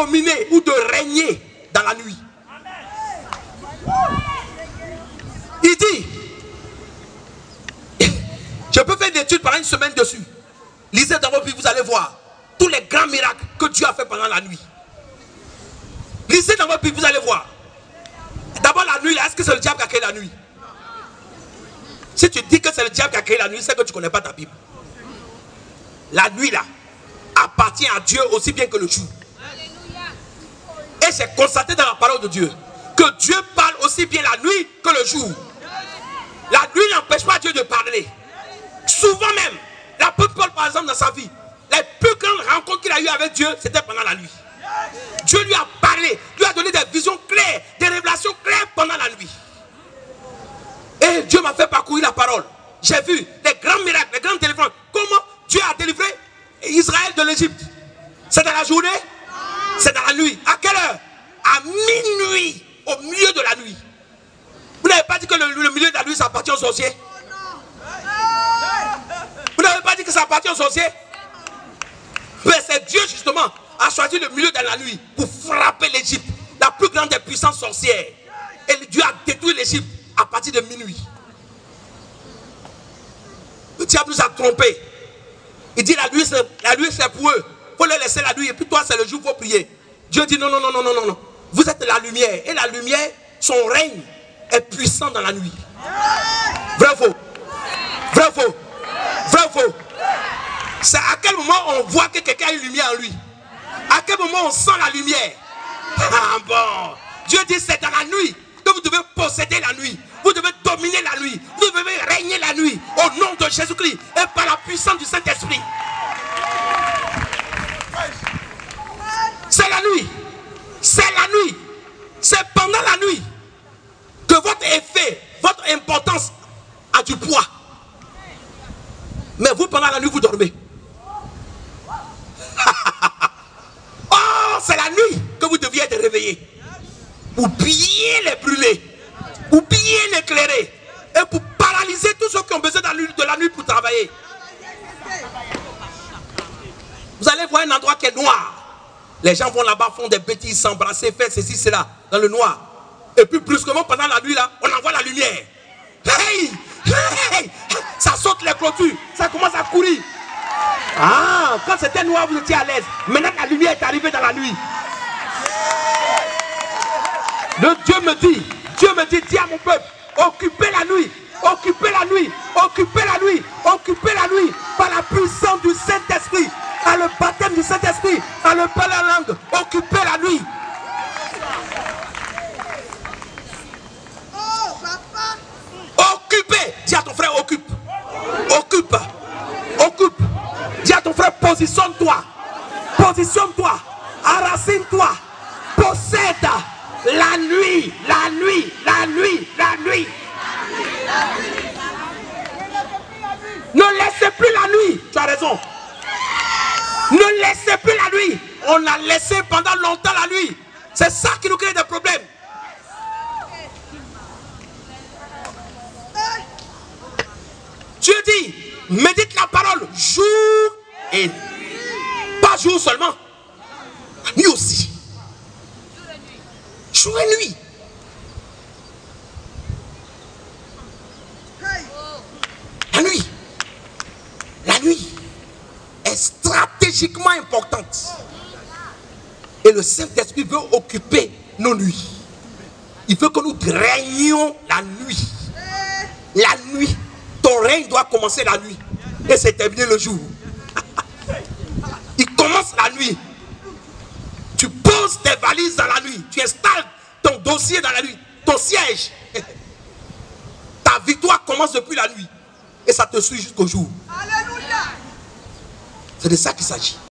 dominer ou de régner dans la nuit. Il dit, je peux faire une étude pendant une semaine dessus. Lisez dans vos Bibles, vous allez voir tous les grands miracles que Dieu a fait pendant la nuit. Lisez dans vos Bibles, vous allez voir. D'abord la nuit, est-ce que c'est le diable qui a créé la nuit? Si tu dis que c'est le diable qui a créé la nuit, c'est que tu ne connais pas ta Bible. La nuit là appartient à Dieu aussi bien que le jour. Et j'ai constaté dans la parole de Dieu que Dieu parle aussi bien la nuit que le jour. La nuit n'empêche pas Dieu de parler. Souvent même, l'apôtre Paul par exemple dans sa vie, les plus grandes rencontres qu'il a eues avec Dieu, c'était pendant la nuit. Dieu lui a parlé, lui a donné des visions claires, des révélations claires pendant la nuit. Et Dieu m'a fait parcourir la parole. J'ai vu les grands miracles, les grandes délivrances. Comment Dieu a délivré Israël de l'Égypte. C'est dans la journée, c'est dans la nuit. À quelle heure? À minuit, au milieu de la nuit. Vous n'avez pas dit que le milieu de la nuit ça appartient aux sorciers? Vous n'avez pas dit que ça appartient aux sorciers? Mais c'est Dieu justement a choisi le milieu de la nuit pour frapper l'Égypte, la plus grande des puissances sorcières. Et Dieu a détruit l'Égypte à partir de minuit. Le diable nous a trompés. Il dit la nuit c'est pour eux. Il faut leur laisser la nuit et puis toi c'est le jour, il faut prier. Dieu dit non, non, non, non, non, non, non. Vous êtes la lumière. Et la lumière, son règne est puissant dans la nuit. Vrai ou faux? Vrai ou faux? Vrai ou faux? C'est à quel moment on voit que quelqu'un a une lumière en lui? À quel moment on sent la lumière? Ah bon. Dieu dit c'est dans la nuit que vous devez posséder la nuit. Vous devez dominer la nuit. Vous devez régner la nuit. Au nom de Jésus-Christ. Et par la puissance du Saint-Esprit. C'est la nuit. C'est la nuit. C'est pendant la nuit que votre effet, votre importance a du poids. Mais vous, pendant la nuit, vous dormez. Oh, c'est la nuit que vous deviez être réveillé. Pour bien les brûler. Pour bien l'éclairer. Et pour paralyser tous ceux qui ont besoin de la nuit pour travailler. Vous allez voir un endroit qui est noir. Les gens vont là-bas, font des bêtises, s'embrasser, faire ceci, cela, dans le noir. Et puis brusquement, pendant la nuit, là, on envoie la lumière. Hey! Hey! Ça saute les clôtures, ça commence à courir. Ah, quand c'était noir, vous étiez à l'aise. Maintenant, la lumière est arrivée dans la nuit. Dieu me dit, dis à mon peuple, occupez la nuit, occupez la nuit, occupez la nuit, occupez la nuit, par la puissance du Saint-Esprit, par le baptême du Saint-Esprit, par le parler en langue, occupez la nuit. Occupez, dis à ton frère, occupe, occupe, occupe, dis à ton frère, positionne-toi, positionne-toi, enracine-toi, possède. La nuit, la nuit, la nuit, la nuit. Ne laissez plus la nuit. Tu as raison. Ne laissez plus la nuit. On a laissé pendant longtemps la nuit. C'est ça qui nous crée des problèmes. Dieu dit, médite la parole jour et nuit. Pas jour seulement. Nuit aussi. Jour et nuit. La nuit est stratégiquement importante. Et le Saint-Esprit veut occuper nos nuits. Il veut que nous régnions la nuit. La nuit. Ton règne doit commencer la nuit. Et c'est terminé le jour. Il commence la nuit. Tu poses tes valises dans la nuit. Tu installes ton dossier dans la nuit. Ton siège. Ta victoire commence depuis la nuit. Et ça te suit jusqu'au jour. Alléluia. C'est de ça qu'il s'agit.